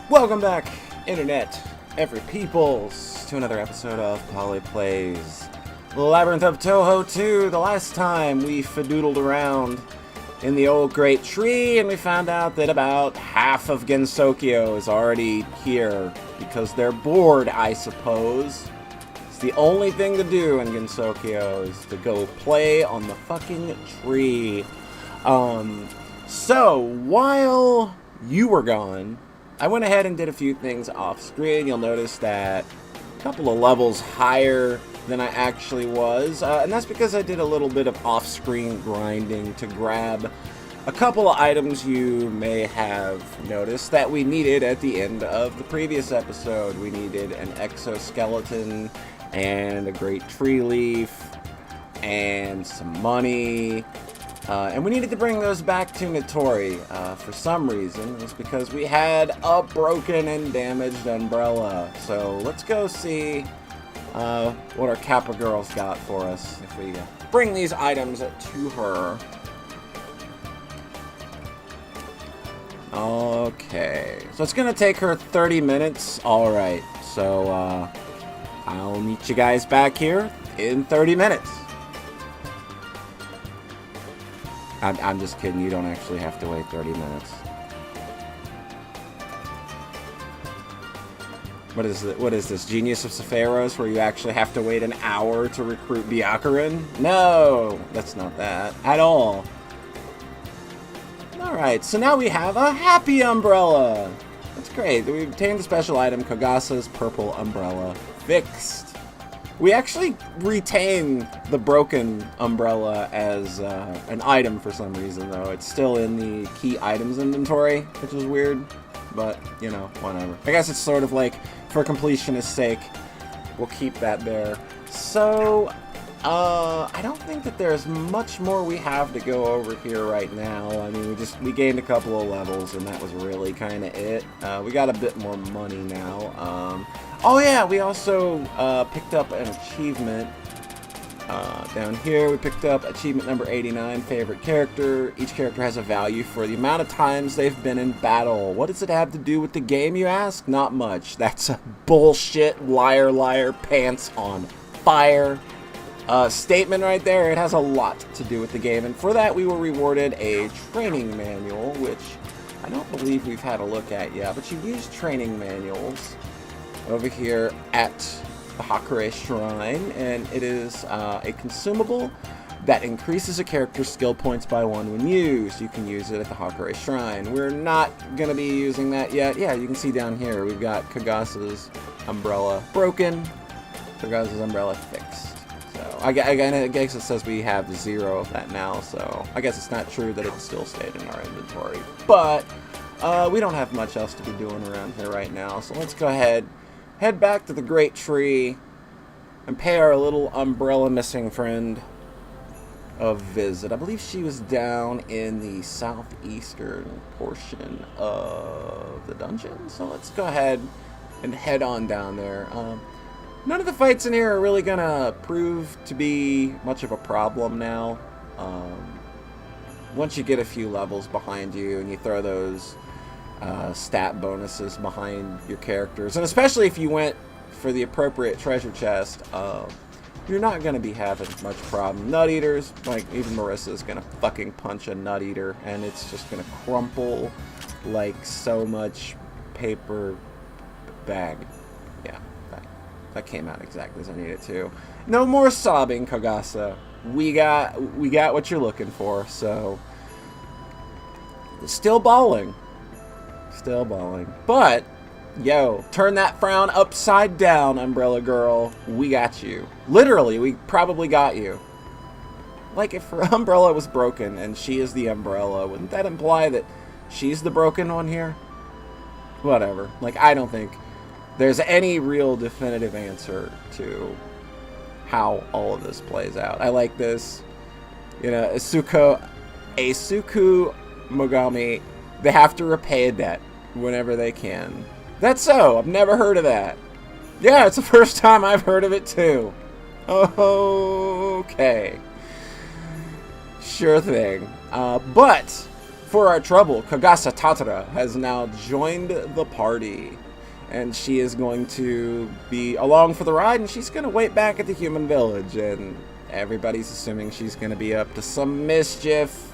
Welcome back, Internet, every peoples, to another episode of Poly Plays Labyrinth of Touhou 2. The last time we fadoodled around in the old great tree and we found out that about half of Gensokyo is already here because they're bored, I suppose. It's the only thing to do in Gensokyo is to go play on the fucking tree. So, while you were gone, I went ahead and did a few things off screen. You'll notice that a couple of levels higher than I actually was, and that's because I did a little bit of off-screen grinding to grab a couple of items you may have noticed that we needed at the end of the previous episode. We needed an exoskeleton and a great tree leaf and some money. And we needed to bring those back to Notori for some reason. It's because we had a broken and damaged umbrella. So let's go see what our Kappa girl's got for us if we bring these items to her. Okay, so it's gonna take her 30 minutes. Alright, so I'll meet you guys back here in 30 minutes. I'm just kidding, you don't actually have to wait 30 minutes. What is this, Genius of Sephiroth, where you actually have to wait an hour to recruit Byakuren? No, that's not that at all. Alright, so now we have a happy umbrella. That's great. We obtained the special item, Kagasa's purple umbrella fixed. We actually retain the broken umbrella as an item for some reason, though. It's still in the key items inventory, which is weird, but, you know, whatever. I guess it's sort of like, for completionist's sake, we'll keep that there. So, I don't think that there's much more we have to go over here right now. I mean, we gained a couple of levels, and that was really kind of it. We got a bit more money now. Oh yeah, we also picked up an achievement down here. We picked up achievement number 89, favorite character. Each character has a value for the amount of times they've been in battle. What does it have to do with the game, you ask? Not much. That's a bullshit, liar, liar, pants on fire statement right there. It has a lot to do with the game, and for that we were rewarded a training manual, which I don't believe we've had a look at yet, but you use training manuals over here at the Hakure Shrine, and it is a consumable that increases a character's skill points by 1 when used. You can use it at the Hakure Shrine. We're not going to be using that yet. Yeah, you can see down here we've got Kagasa's umbrella broken, Kagasa's umbrella fixed. So I guess it says we have 0 of that now, so I guess it's not true that it still stayed in our inventory. But we don't have much else to be doing around here right now, so let's go ahead, head back to the great tree, and pay our little umbrella missing friend a visit. I believe she was down in the southeastern portion of the dungeon, so let's go ahead and head on down there. None of the fights in here are really gonna prove to be much of a problem now. Once you get a few levels behind you and you throw those stat bonuses behind your characters, and especially if you went for the appropriate treasure chest, you're not going to be having much problem. Nut eaters, like even Marissa is going to fucking punch a nut eater and it's just going to crumple like so much paper bag. Yeah, that came out exactly as I needed to. No more sobbing, Kagasa. We got what you're looking for. So still balling. Still balling. But, yo, turn that frown upside down, Umbrella Girl. We got you. Literally, we probably got you. Like, if her umbrella was broken and she is the umbrella, wouldn't that imply that she's the broken one here? Whatever. Like, I don't think there's any real definitive answer to how all of this plays out. I like this. You know, Asuku Mogami, they have to repay a debt whenever they can. That's so. I've never heard of that. Yeah, it's the first time I've heard of it too. Okay. Sure thing. But For our trouble, Kagasa Tatara has now joined the party. And she is going to be along for the ride, and she's going to wait back at the human village. And everybody's assuming she's going to be up to some mischief.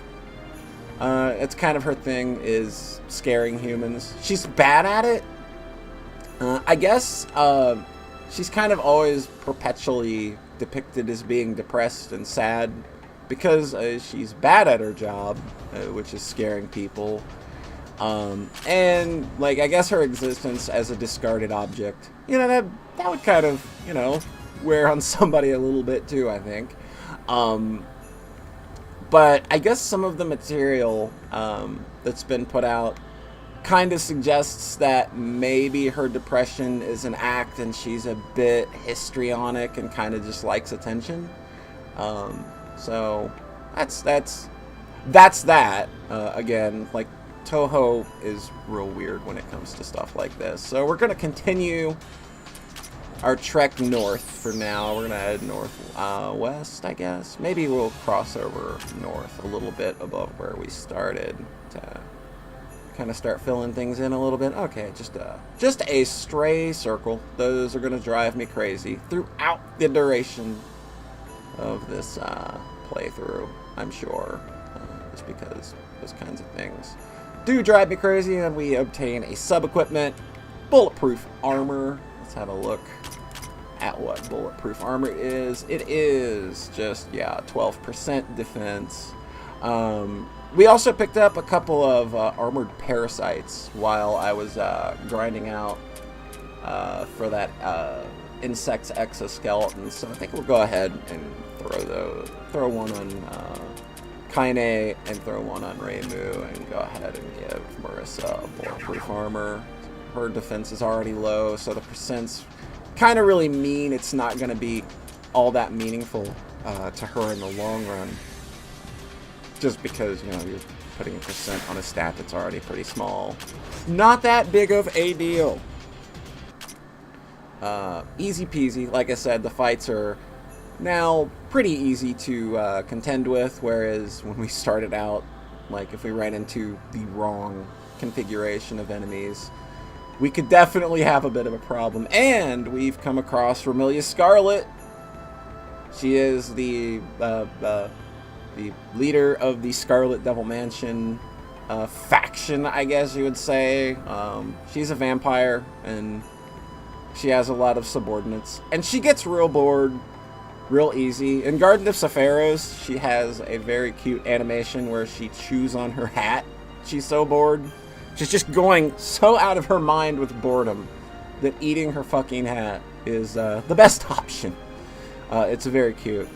It's kind of her thing, is scaring humans. She's bad at it. I guess she's kind of always perpetually depicted as being depressed and sad because she's bad at her job, which is scaring people. And like, I guess her existence as a discarded object, you know, that would kind of, you know, wear on somebody a little bit too, I think. But I guess some of the material that's been put out kind of suggests that maybe her depression is an act and she's a bit histrionic and kind of just likes attention. So that's that. Again, like, Touhou is real weird when it comes to stuff like this. So we're going to continue our trek north for now. We're going to head northwest, I guess. Maybe we'll cross over north a little bit above where we started to kind of start filling things in a little bit. Okay, just a stray circle. Those are going to drive me crazy throughout the duration of this playthrough, I'm sure. Just because those kinds of things do drive me crazy. And we obtain a sub-equipment, bulletproof armor. Let's have a look at what bulletproof armor is. It is just, yeah, 12% defense. We also picked up a couple of armored parasites while I was grinding out for that insect's exoskeleton. So I think we'll go ahead and throw one on Keine and throw one on Reimu, and go ahead and give Marissa bulletproof armor. Her defense is already low, so the percents kind of really mean it's not going to be all that meaningful to her in the long run. Just because, you know, you're putting a percent on a stat that's already pretty small. Not that big of a deal. Easy peasy. Like I said, the fights are now pretty easy to contend with, whereas when we started out, like, if we ran into the wrong configuration of enemies, we could definitely have a bit of a problem. And we've come across Remilius Scarlet. She is the leader of the Scarlet Devil Mansion faction, I guess you would say. She's a vampire, and she has a lot of subordinates, and she gets real bored real easy. In Garden of Sephiroth, she has a very cute animation where she chews on her hat. She's so bored. She's just going so out of her mind with boredom that eating her fucking hat is the best option. It's very cute.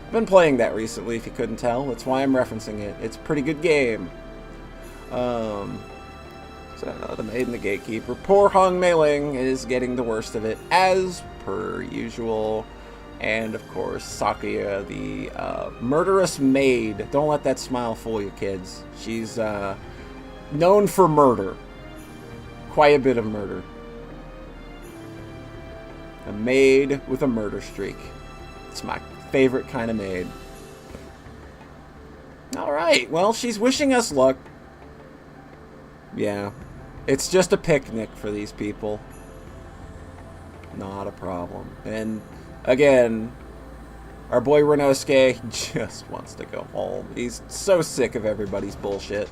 I've been playing that recently, if you couldn't tell. That's why I'm referencing it. It's a pretty good game. So the Maiden, the Gatekeeper. Poor Hong Mei-ling is getting the worst of it, as per usual. And, of course, Sakuya, the murderous maid. Don't let that smile fool you, kids. She's known for murder. Quite a bit of murder. A maid with a murder streak. It's my favorite kind of maid. Alright, well, she's wishing us luck. Yeah. It's just a picnic for these people. Not a problem. And again, our boy Renosuke just wants to go home. He's so sick of everybody's bullshit.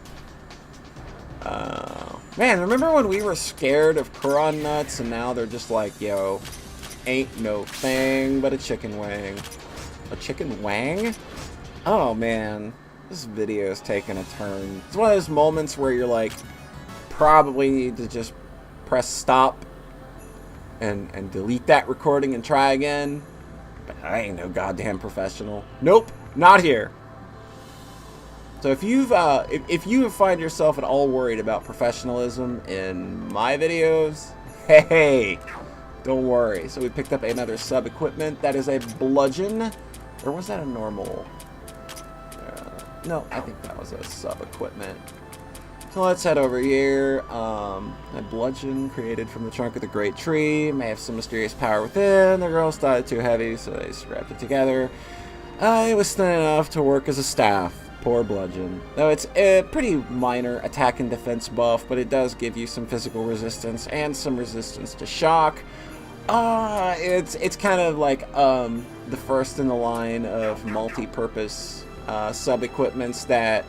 Man, remember when we were scared of Kuron nuts, and now they're just like, yo, ain't no thing but a chicken wang. A chicken wang? Oh man, this video is taking a turn. It's one of those moments where you're like, probably need to just press stop and delete that recording and try again. But I ain't no goddamn professional. Nope, not here. So if you find yourself at all worried about professionalism in my videos, hey, don't worry. So we picked up another sub-equipment. That is a bludgeon. Or was that a normal? No, I think that was a sub-equipment. So let's head over here. A bludgeon created from the trunk of the great tree. May have some mysterious power within. The girls thought it too heavy, so they scrapped it together. It was thin enough to work as a staff. Poor bludgeon. Though it's a pretty minor attack and defense buff, but it does give you some physical resistance and some resistance to shock. It's kind of like the first in the line of multi-purpose sub-equipments that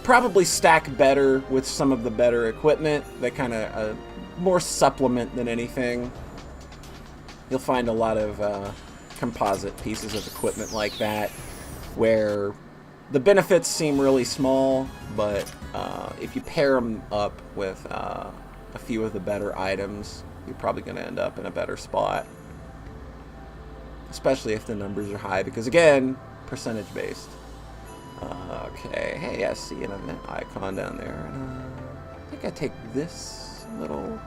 probably stack better with some of the better equipment. That kind of more supplement than anything. You'll find a lot of composite pieces of equipment like that where the benefits seem really small, but if you pair them up with a few of the better items, you're probably going to end up in a better spot. Especially if the numbers are high, because again, percentage based. Okay, hey, I see an event icon down there. I think I take this little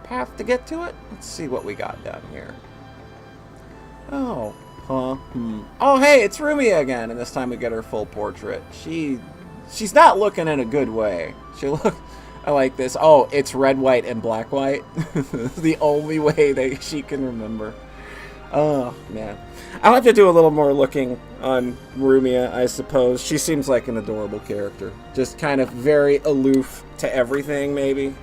path to get to it. Let's see what we got down here. Oh. Oh, hey, it's Rumia again, and this time we get her full portrait. She's not looking in a good way. I like this. Oh, it's red, white, and black, white. The only way that she can remember. Oh, man. I'll have to do a little more looking on Rumia, I suppose. She seems like an adorable character. Just kind of very aloof to everything, maybe.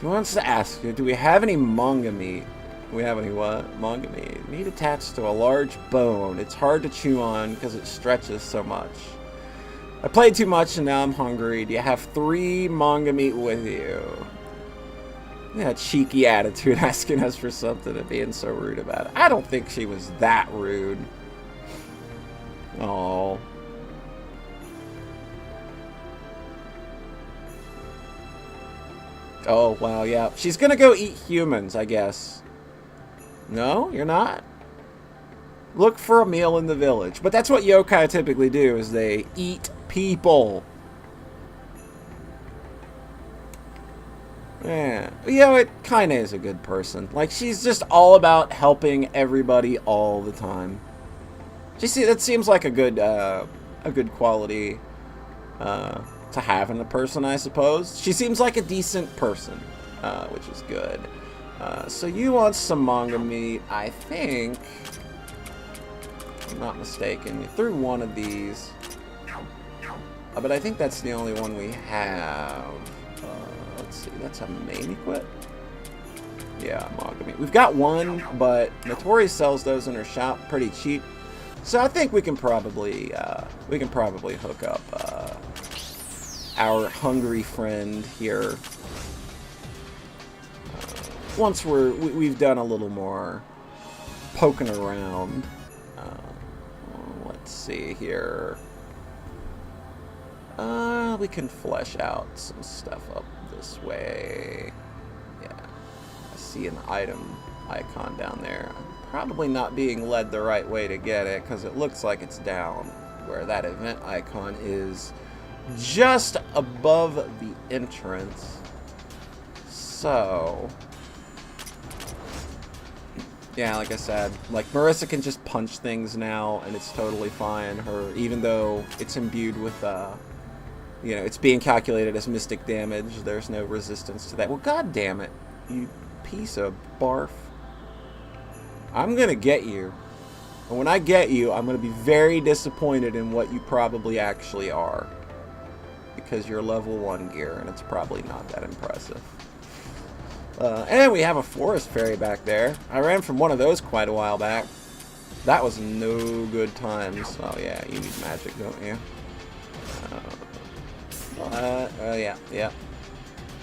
He wants to ask you, do we have any manga meat? We have any what? Manga meat. Meat attached to a large bone. It's hard to chew on because it stretches so much. I played too much and now I'm hungry. Do you have 3 manga meat with you? Yeah, cheeky attitude asking us for something and being so rude about it. I don't think she was that rude. Oh. Oh, wow, yeah. She's gonna go eat humans, I guess. No, you're not? Look for a meal in the village. But that's what yokai typically do, is they eat people. Yeah. You know, Keine is a good person. Like, she's just all about helping everybody all the time. That seems like a good quality to have in a person, I suppose. She seems like a decent person, which is good. So you want some manga meat, I think. If I'm not mistaken. You threw one of these. But I think that's the only one we have. Let's see, that's a main equip? Yeah, manga meat. We've got one, but Notori sells those in her shop pretty cheap. So I think we can probably hook up our hungry friend here. Once we've done a little more poking around. Let's see here. We can flesh out some stuff up this way. Yeah, I see an item icon down there. I'm probably not being led the right way to get it because it looks like it's down where that event icon is, just above the entrance. So yeah, like I said, like Marissa can just punch things now and it's totally fine. Even though it's imbued with you know, it's being calculated as mystic damage, there's no resistance to that. Well, god damn it, you piece of barf. I'm gonna get you. And when I get you, I'm gonna be very disappointed in what you probably actually are. Because you're level 1 gear, and it's probably not that impressive. And we have a forest fairy back there. I ran from one of those quite a while back. That was no good times. Oh yeah, you need magic, don't you? Yeah.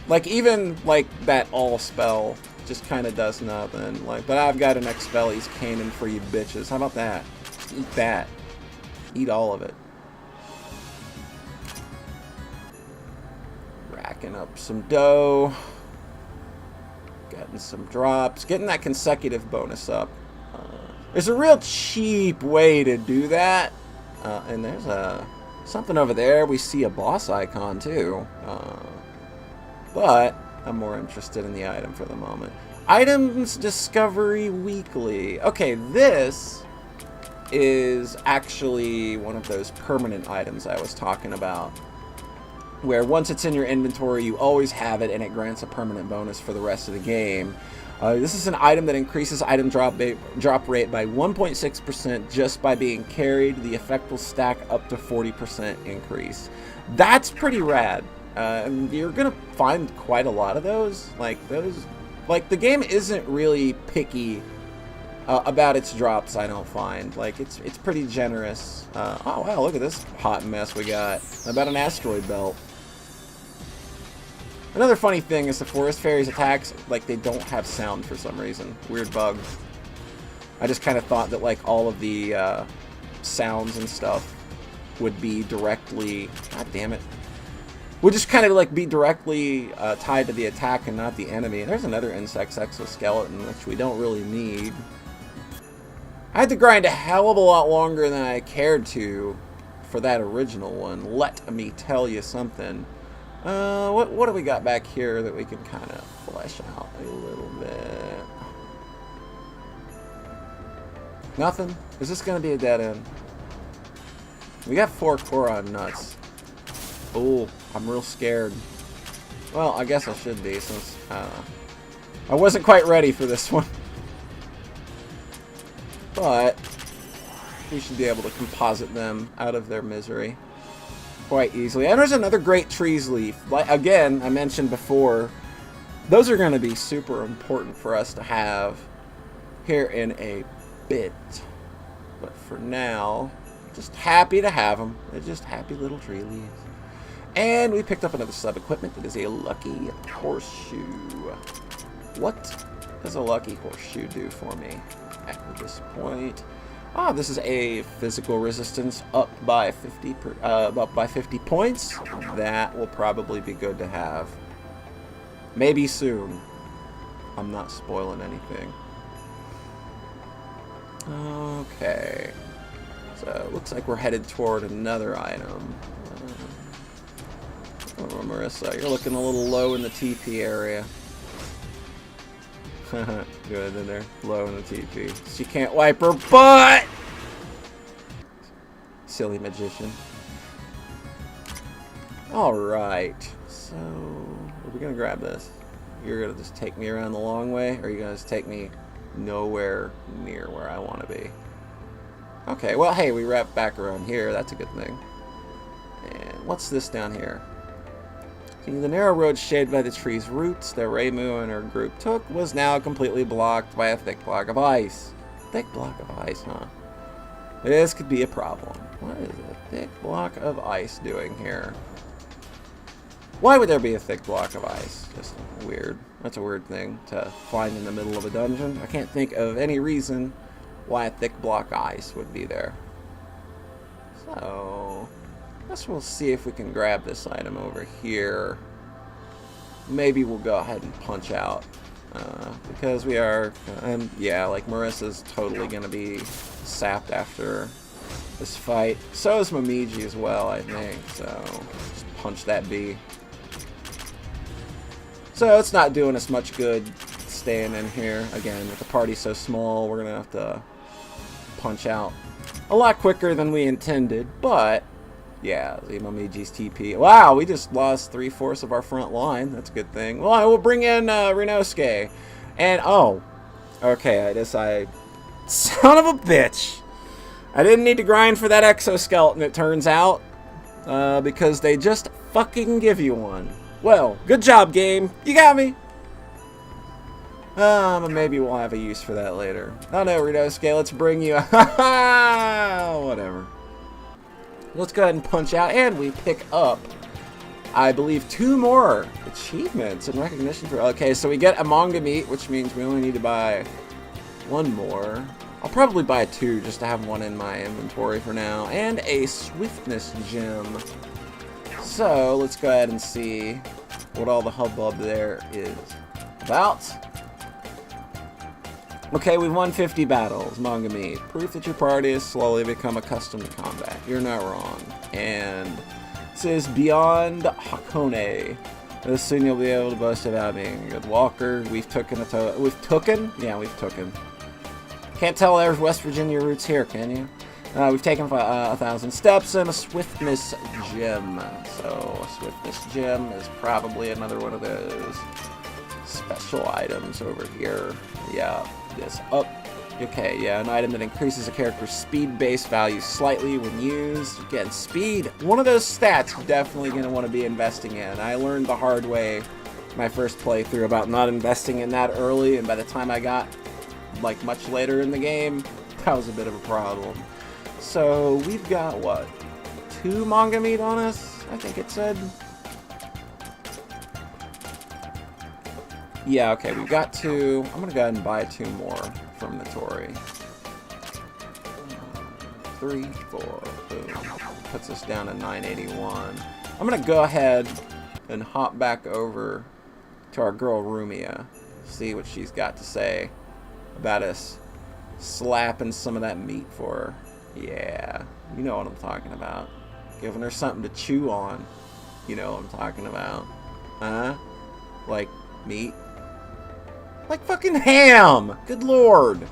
Like, even, like, that all spell just kind of does nothing. Like, but I've got an Expelli's Cannon for you bitches. How about that? Just eat that. Eat all of it. Racking up some dough. Getting some drops. Getting that consecutive bonus up. There's a real cheap way to do that. And there's something over there. We see a boss icon, too. But I'm more interested in the item for the moment. Items Discovery Weekly. Okay, this is actually one of those permanent items I was talking about, where once it's in your inventory, you always have it, and it grants a permanent bonus for the rest of the game. This is an item that increases item drop rate by 1.6% just by being carried. The effect will stack up to 40% increase. That's pretty rad. And you're gonna find quite a lot of those. Like the game isn't really picky about its drops. I don't find it's pretty generous. Oh wow, look at this hot mess we got. About an asteroid belt. Another funny thing is the forest fairies attacks, they don't have sound for some reason. Weird bug. I just kind of thought that all of the sounds and stuff would be directly, god damn it, would just kind of be directly tied to the attack and not the enemy. There's another insect's exoskeleton, which we don't really need. I had to grind a hell of a lot longer than I cared to for that original one. Let me tell you something. What do we got back here that we can kind of flesh out a little bit? Nothing? Is this going to be a dead end? We got 4 Koron nuts. Oh, I'm real scared. Well, I guess I should be since I wasn't quite ready for this one. But we should be able to composite them out of their misery quite easily. And there's another great trees leaf. Again, I mentioned before, those are going to be super important for us to have here in a bit. But for now, just happy to have them. They're just happy little tree leaves. And we picked up another sub-equipment that is a lucky horseshoe. What does a lucky horseshoe do for me at this point? Ah, this is a physical resistance up by 50 points. That will probably be good to have. Maybe soon. I'm not spoiling anything. Okay. So it looks like we're headed toward another item. Oh, Marissa, you're looking a little low in the TP area. Good in there, low in the TP. She can't wipe her butt! Silly magician. Alright, so are we gonna grab this? You're gonna just take me around the long way, or are you gonna just take me nowhere near where I want to be? Okay, well, hey, we wrap back around here. That's a good thing. And what's this down here? The narrow road shaded by the tree's roots that Reimu and her group took was now completely blocked by a thick block of ice. Thick block of ice, huh? This could be a problem. What is a thick block of ice doing here? Why would there be a thick block of ice? Just weird. That's a weird thing to find in the middle of a dungeon. I can't think of any reason why a thick block of ice would be there. So I guess we'll see if we can grab this item over here. Maybe we'll go ahead and punch out. Because we are, and yeah, Marissa's totally going to be sapped after this fight. So is Momiji as well, I think. So just punch that bee. So it's not doing us much good staying in here. Again, with the party so small, we're going to have to punch out a lot quicker than we intended, but yeah, the Momiji's TP. Wow, we just lost 3/4 of our front line. That's a good thing. Well, I will bring in Rinosuke. And, oh, okay, son of a bitch. I didn't need to grind for that exoskeleton, it turns out, because they just fucking give you one. Well, good job, game. You got me. But maybe we'll have a use for that later. Oh no, Rinosuke, let's bring you. Whatever. Let's go ahead and punch out, and we pick up, I believe, 2 more achievements in recognition for. Okay, so we get a manga meat, which means we only need to buy 1 more. I'll probably buy 2 just to have 1 in my inventory for now, and a swiftness gem. So let's go ahead and see what all the hubbub there is about. Okay, we've won 50 battles, manga meat. Proof that your party has slowly become accustomed to combat. You're not wrong. And it says beyond Hakone. Soon you'll be able to boast about being a good walker. We've taken. Yeah, we've taken. Can't tell there's West Virginia roots here, can you? We've taken 1,000 steps and a swiftness gem. So a swiftness gem is probably another one of those special items over here. Yeah, this up. Okay, yeah, an item that increases a character's speed base value slightly when used. Again, speed, one of those stats you're definitely going to want to be investing in. I learned the hard way my first playthrough about not investing in that early, and by the time I got, like, much later in the game, that was a bit of a problem. So, we've got, what, 2 manga meat on us? I think it said. Yeah, okay, we've got 2. I'm going to go ahead and buy 2 more from Notori. 3, 4, boom. Puts us down to 981. I'm going to go ahead and hop back over to our girl Rumia. See what she's got to say about us slapping some of that meat for her. Yeah, you know what I'm talking about. Giving her something to chew on. You know what I'm talking about. Huh? Like meat? Like fucking ham! Good lord!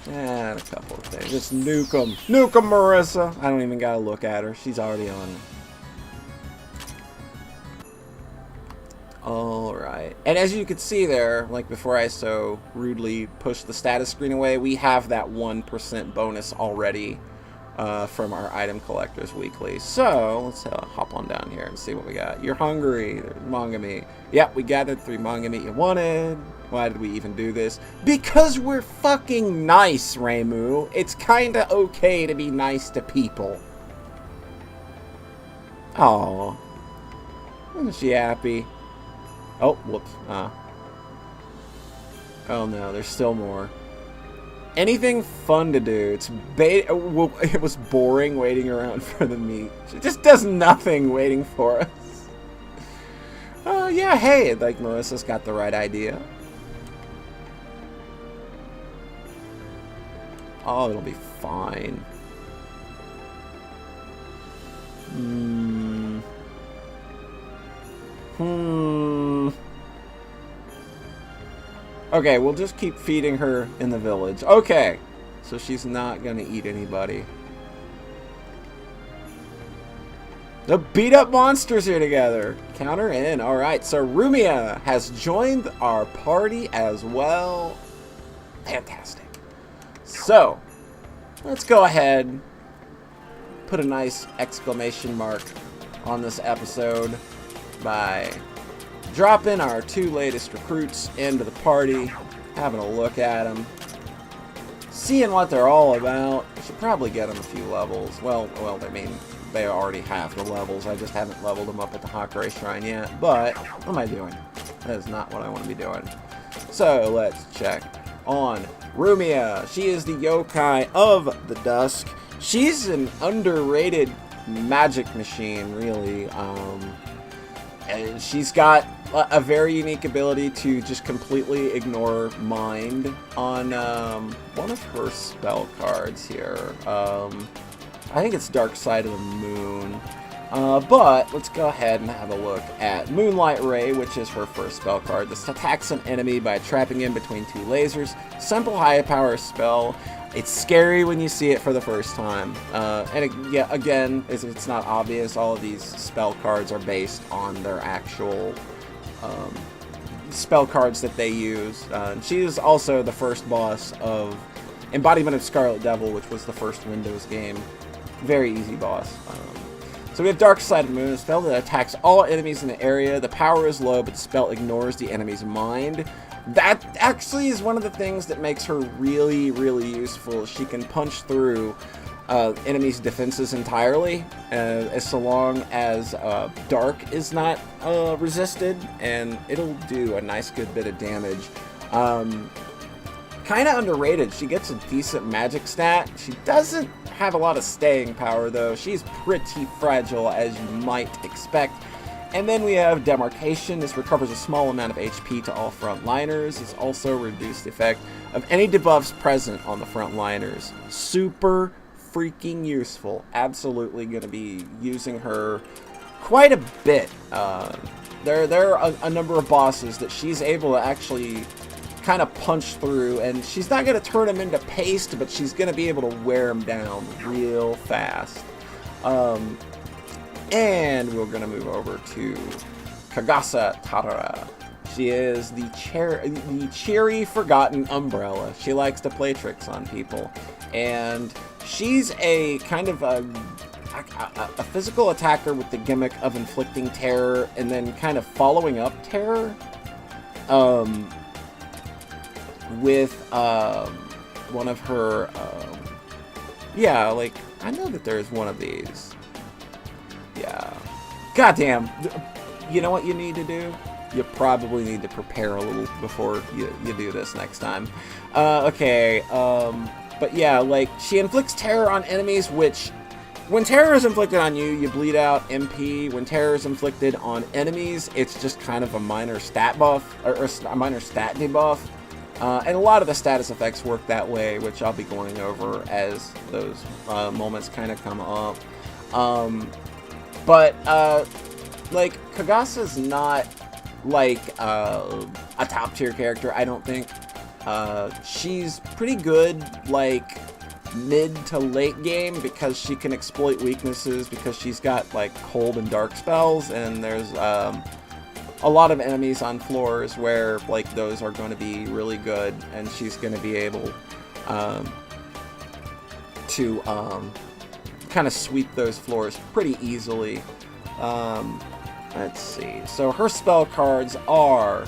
And a couple of things. Just nuke 'em. Nuke 'em, Marissa! I don't even gotta look at her. She's already on. Alright. And as you can see there, like before I so rudely pushed the status screen away, we have that 1% bonus already from our item collectors weekly. So, let's hop on down here and see what we got. You're hungry. There's manga meat. Yep, we gathered 3 manga meat you wanted. Why did we even do this? Because we're fucking nice, Reimu. It's kinda okay to be nice to people. Aww. Isn't she happy? Oh, whoops. Oh no, there's still more. Anything fun to do. It was boring waiting around for the meat. She just does nothing waiting for us. Yeah, hey, like Marissa's got the right idea. Oh, it'll be fine. Okay, we'll just keep feeding her in the village. Okay, so she's not gonna eat anybody. The beat up monsters here together. Count her in. Alright, so Rumia has joined our party as well. Fantastic. So, let's go ahead, put a nice exclamation mark on this episode by dropping our 2 latest recruits into the party, having a look at them, seeing what they're all about. We should probably get them a few levels. Well, I mean, they already have the levels. I just haven't leveled them up at the Hakare Shrine yet. But, what am I doing? That is not what I want to be doing. So, let's check on Rumia. She is the yokai of the dusk. She's an underrated magic machine, really. And she's got a very unique ability to just completely ignore mind on one of her spell cards here. I think it's Dark Side of the Moon. But let's go ahead and have a look at Moonlight Ray, which is her first spell card. This attacks an enemy by trapping in between 2 lasers. Simple high power spell. It's scary when you see it for the first time. Yeah, again, it's not obvious. All of these spell cards are based on their actual spell cards that they use. She is also the first boss of Embodiment of Scarlet Devil, which was the first Windows game. Very easy boss. So we have Dark Side of the Moon, a spell that attacks all enemies in the area. The power is low, but the spell ignores the enemy's mind. That actually is one of the things that makes her really, really useful. She can punch through enemies' defenses entirely, as so long as Dark is not resisted, and it'll do a nice good bit of damage. Kind of underrated. She gets a decent magic stat. She doesn't have a lot of staying power, though. She's pretty fragile, as you might expect. And then we have Demarcation. This recovers a small amount of HP to all frontliners. It's also reduced the effect of any debuffs present on the frontliners. Super freaking useful. Absolutely going to be using her quite a bit. There are a number of bosses that she's able to actually kind of punch through, and she's not going to turn them into paste, but she's going to be able to wear them down real fast. And we're going to move over to Kagasa Tarara. She is the cheery, forgotten umbrella. She likes to play tricks on people. And she's a kind of a physical attacker with the gimmick of inflicting terror and then kind of following up terror with one of her... yeah, like, I know that there's one of these. Yeah. Goddamn. You know what you need to do? You probably need to prepare a little before you do this next time. Okay, but yeah, like, she inflicts terror on enemies, which, when terror is inflicted on you, you bleed out MP. When terror is inflicted on enemies, it's just kind of a minor stat buff, or a minor stat debuff. And a lot of the status effects work that way, which I'll be going over as those moments kind of come up. Like, Kagasa's not like a top tier character, I don't think. She's pretty good like mid to late game because she can exploit weaknesses, because she's got like cold and dark spells, and there's a lot of enemies on floors where like those are going to be really good, and she's going to be able to kind of sweep those floors pretty easily. Let's see. So her spell cards are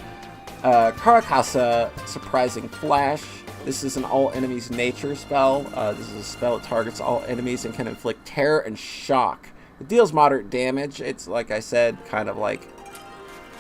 Karakasa, Surprising Flash. This is an all enemies nature spell. This is a spell that targets all enemies and can inflict terror and shock. It deals moderate damage. It's, like I said, kind of like,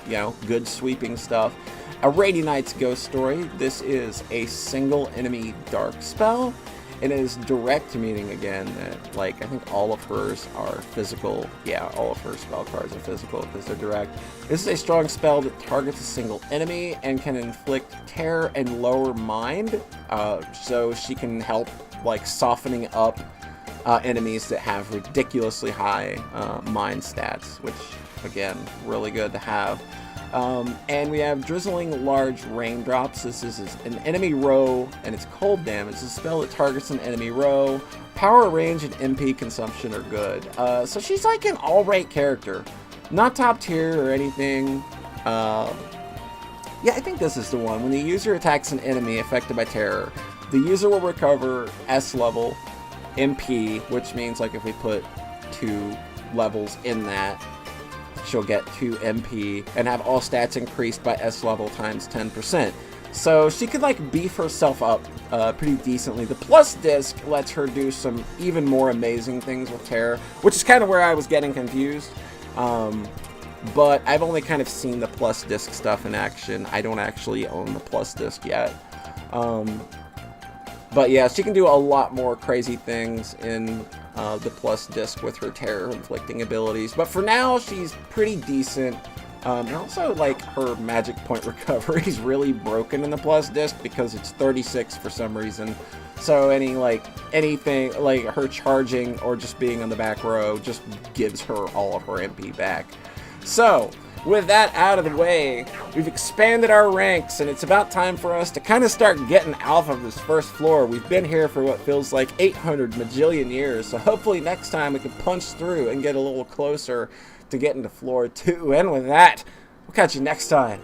you know, good sweeping stuff. A Radiant Knight's Ghost Story. This is a single enemy dark spell. It is direct, meaning again that, like, I think all of hers are physical. Yeah, all of her spell cards are physical because they're direct. This is a strong spell that targets a single enemy and can inflict terror and lower mind. So she can help, like, softening up enemies that have ridiculously high mind stats, which, again, really good to have. And we have Drizzling Large Raindrops. This is an enemy row, and it's cold damage. It's a spell that targets an enemy row. Power, range, and MP consumption are good. So she's like an all-right character. Not top tier or anything. Yeah, I think this is the one. When the user attacks an enemy affected by terror, the user will recover S level MP, which means, like, if we put 2 levels in that, she'll get 2 MP and have all stats increased by S level times 10%. So she could, like, beef herself up pretty decently. The plus disc lets her do some even more amazing things with terror, which is kind of where I was getting confused. But I've only kind of seen the plus disc stuff in action. I don't actually own the plus disc yet. But yeah, she can do a lot more crazy things in the plus disc with her terror inflicting abilities. But for now, she's pretty decent. And also, like, her magic point recovery is really broken in the plus disc because it's 36 for some reason. So anything like her charging or just being on the back row just gives her all of her MP back. So with that out of the way, we've expanded our ranks, and it's about time for us to kind of start getting off of this first floor. We've been here for what feels like 800 majillion years, so hopefully next time we can punch through and get a little closer to getting to floor 2. And with that, we'll catch you next time